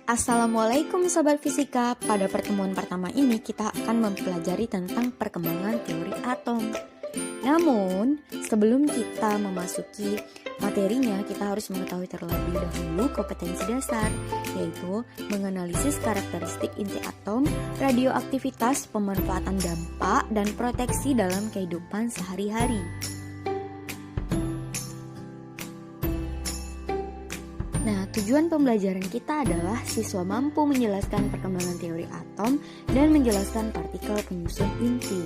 Assalamualaikum Sobat Fisika. Pada pertemuan pertama ini kita akan mempelajari tentang perkembangan teori atom. Namun, sebelum kita memasuki materinya, kita harus mengetahui terlebih dahulu kompetensi dasar, yaitu menganalisis karakteristik inti atom, radioaktivitas, pemanfaatan dampak, dan proteksi dalam kehidupan sehari-hari. Nah, tujuan pembelajaran kita adalah siswa mampu menjelaskan perkembangan teori atom dan menjelaskan partikel penyusun inti.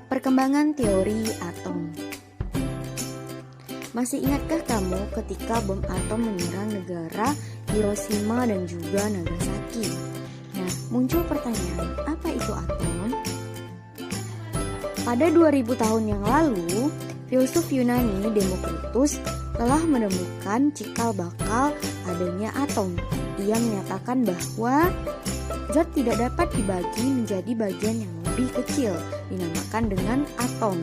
Perkembangan teori atom. Masih ingatkah kamu ketika bom atom menyerang negara Hiroshima dan juga Nagasaki? Nah, muncul pertanyaan, apa itu atom? Pada 2000 tahun yang lalu, filsuf Yunani Demokritus telah menemukan cikal bakal adanya atom. Ia menyatakan bahwa zat tidak dapat dibagi menjadi bagian yang lebih kecil, dinamakan dengan atom.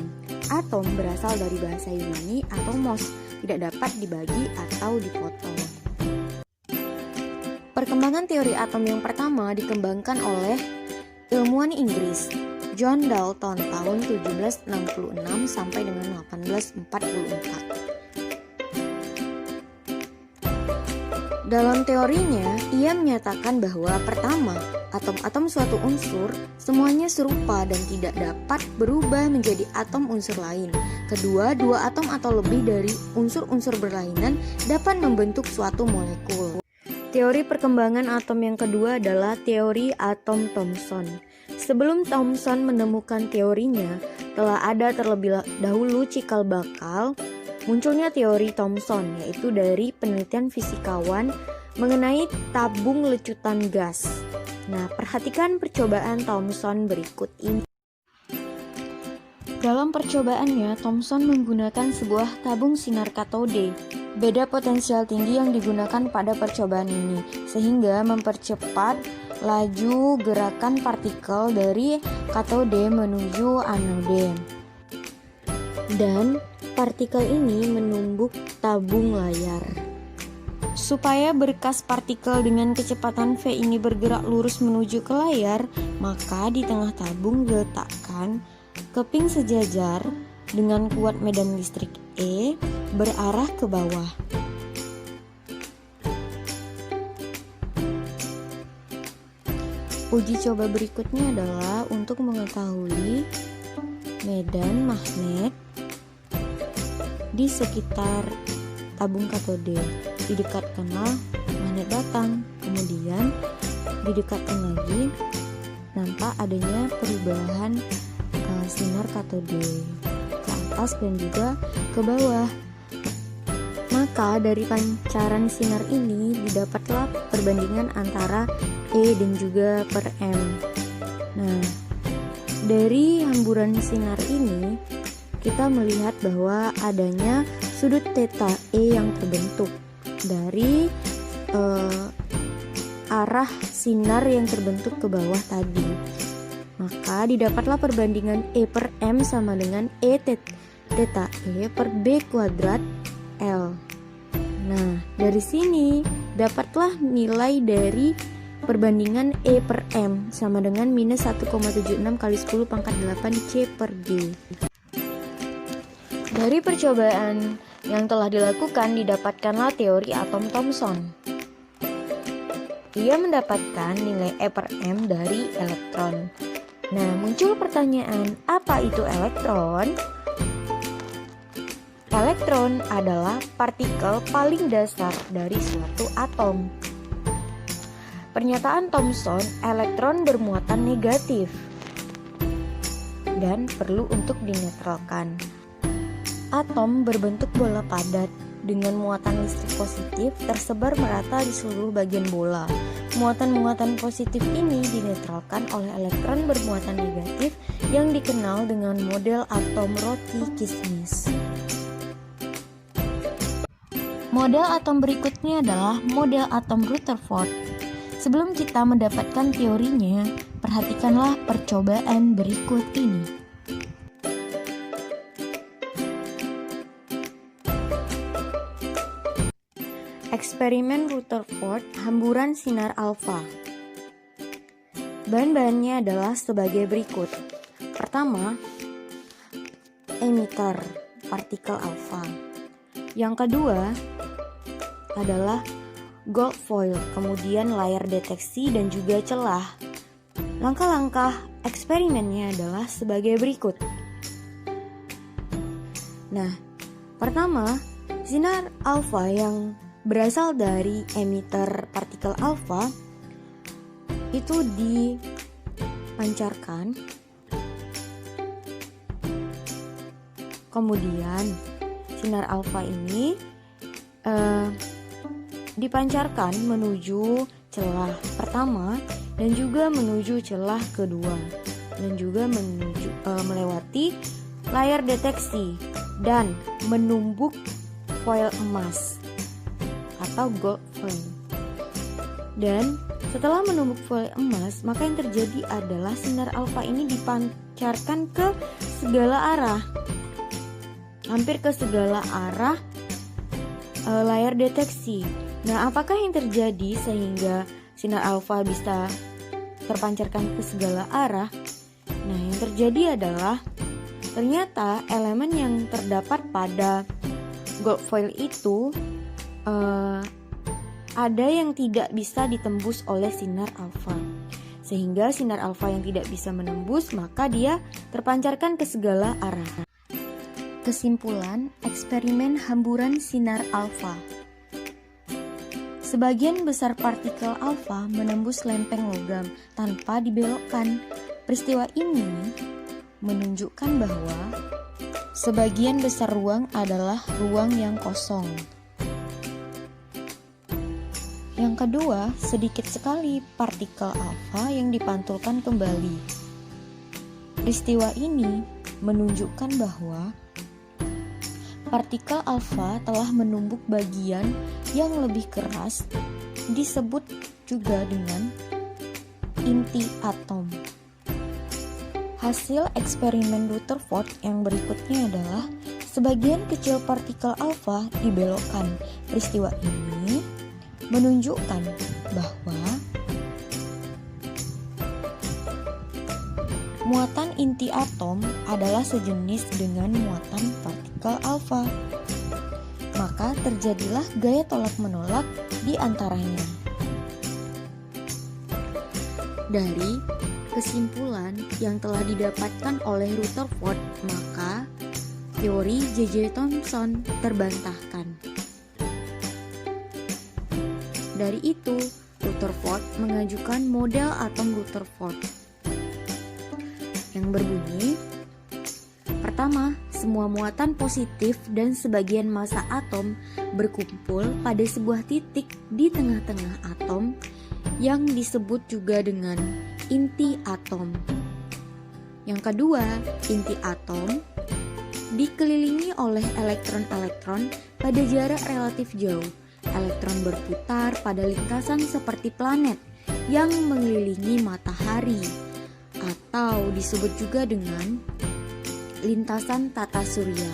Atom berasal dari bahasa Yunani atomos, tidak dapat dibagi atau dipotong. Perkembangan teori atom yang pertama dikembangkan oleh ilmuwan Inggris John Dalton tahun 1766 sampai dengan 1844. Dalam teorinya, ia menyatakan bahwa pertama, atom-atom suatu unsur semuanya serupa dan tidak dapat berubah menjadi atom unsur lain. Kedua, dua atom atau lebih dari unsur-unsur berlainan dapat membentuk suatu molekul. Teori perkembangan atom yang kedua adalah teori atom Thomson. Sebelum Thomson menemukan teorinya, telah ada terlebih dahulu cikal bakal munculnya teori Thomson, yaitu dari penelitian fisikawan mengenai tabung lecutan gas. Nah, perhatikan percobaan Thomson berikut ini. Dalam percobaannya, Thomson menggunakan sebuah tabung sinar katode. Beda potensial tinggi yang digunakan pada percobaan ini, sehingga mempercepat laju gerakan partikel dari katode menuju anode. Dan partikel ini menumbuk tabung layar. Supaya berkas partikel dengan kecepatan V ini bergerak lurus menuju ke layar, maka di tengah tabung diletakkan keping sejajar dengan kuat medan listrik E berarah ke bawah. Uji coba berikutnya adalah untuk mengetahui medan magnet di sekitar tabung katode. Didekatkanlah magnet datang, kemudian didekatkan lagi, nampak adanya perubahan sinar katode ke atas dan juga ke bawah. Maka dari pancaran sinar ini didapatlah perbandingan antara E dan juga per M. Nah, dari hamburan sinar ini kita melihat bahwa adanya sudut theta E yang terbentuk dari arah sinar yang terbentuk ke bawah tadi. Maka didapatlah perbandingan E per M sama dengan E theta E per B kuadrat L. Nah, dari sini dapatlah nilai dari perbandingan E per M sama dengan minus 1,76 kali 10 pangkat 8 C per G. Dari percobaan yang telah dilakukan didapatkanlah teori atom Thomson. Ia mendapatkan nilai E per M dari elektron. Nah, muncul pertanyaan, apa itu elektron? Elektron adalah partikel paling dasar dari suatu atom. Pernyataan Thomson, elektron bermuatan negatif dan perlu untuk dinetralkan. Atom berbentuk bola padat dengan muatan listrik positif tersebar merata di seluruh bagian bola. Muatan-muatan positif ini dinetralkan oleh elektron bermuatan negatif yang dikenal dengan model atom roti kismis. Model atom berikutnya adalah model atom Rutherford. Sebelum kita mendapatkan teorinya, perhatikanlah percobaan berikut ini. Eksperimen Rutherford hamburan sinar alfa. Bahan-bahannya adalah sebagai berikut. Pertama, emitter partikel alfa. Yang kedua adalah gold foil, kemudian layar deteksi dan juga celah. Langkah-langkah eksperimennya adalah sebagai berikut. Nah, pertama, sinar alfa yang berasal dari emitter partikel alfa itu dipancarkan. Kemudian sinar alfa ini dipancarkan menuju celah pertama dan juga menuju celah kedua dan juga melewati layar deteksi dan menumbuk foil emas atau gold foil. Dan setelah menumbuk foil emas, maka yang terjadi adalah sinar alfa ini dipancarkan ke segala arah, hampir ke segala arah layar deteksi. Nah, apakah yang terjadi sehingga sinar alfa bisa terpancarkan ke segala arah? Nah, yang terjadi adalah ternyata elemen yang terdapat pada gold foil itu ada yang tidak bisa ditembus oleh sinar alfa. Sehingga sinar alfa yang tidak bisa menembus, maka dia terpancarkan ke segala arah. Kesimpulan eksperimen hamburan sinar alfa. Sebagian besar partikel alfa menembus lempeng logam tanpa dibelokkan. Peristiwa ini menunjukkan bahwa sebagian besar ruang adalah ruang yang kosong. Yang kedua, sedikit sekali partikel alfa yang dipantulkan kembali. Peristiwa ini menunjukkan bahwa partikel alfa telah menumbuk bagian yang lebih keras, disebut juga dengan inti atom. Hasil eksperimen Rutherford yang berikutnya adalah sebagian kecil partikel alfa dibelokkan. Peristiwa ini menunjukkan bahwa muatan inti atom adalah sejenis dengan muatan partikel alfa. Maka terjadilah gaya tolak-menolak di antaranya. Dari kesimpulan yang telah didapatkan oleh Rutherford, maka teori J.J. Thomson terbantahkan. Dari itu, Rutherford mengajukan model atom Rutherford yang berbunyi: pertama, semua muatan positif dan sebagian massa atom berkumpul pada sebuah titik di tengah-tengah atom yang disebut juga dengan inti atom. Yang kedua, inti atom dikelilingi oleh elektron-elektron pada jarak relatif jauh. Elektron berputar pada lintasan seperti planet yang mengelilingi matahari, atau disebut juga dengan lintasan tata surya.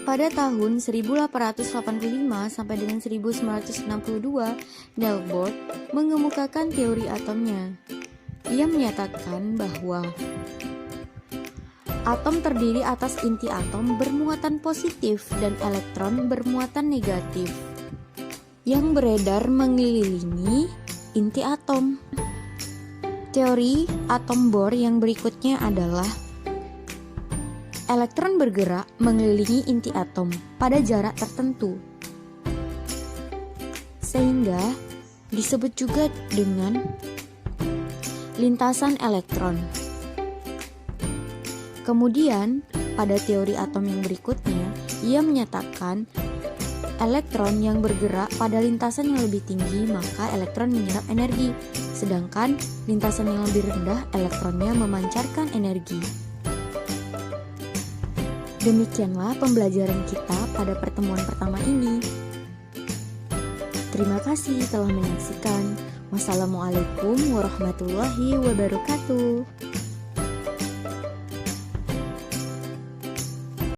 Pada tahun 1885 sampai dengan 1962, Delbord mengemukakan teori atomnya. Ia menyatakan bahwa atom terdiri atas inti atom bermuatan positif dan elektron bermuatan negatif yang beredar mengelilingi inti atom. Teori atom Bohr yang berikutnya adalah elektron bergerak mengelilingi inti atom pada jarak tertentu, sehingga disebut juga dengan lintasan elektron. Kemudian, pada teori atom yang berikutnya, ia menyatakan elektron yang bergerak pada lintasan yang lebih tinggi, maka elektron menyerap energi, sedangkan lintasan yang lebih rendah, elektronnya memancarkan energi. Demikianlah pembelajaran kita pada pertemuan pertama ini. Terima kasih telah menyaksikan. Wassalamualaikum warahmatullahi wabarakatuh.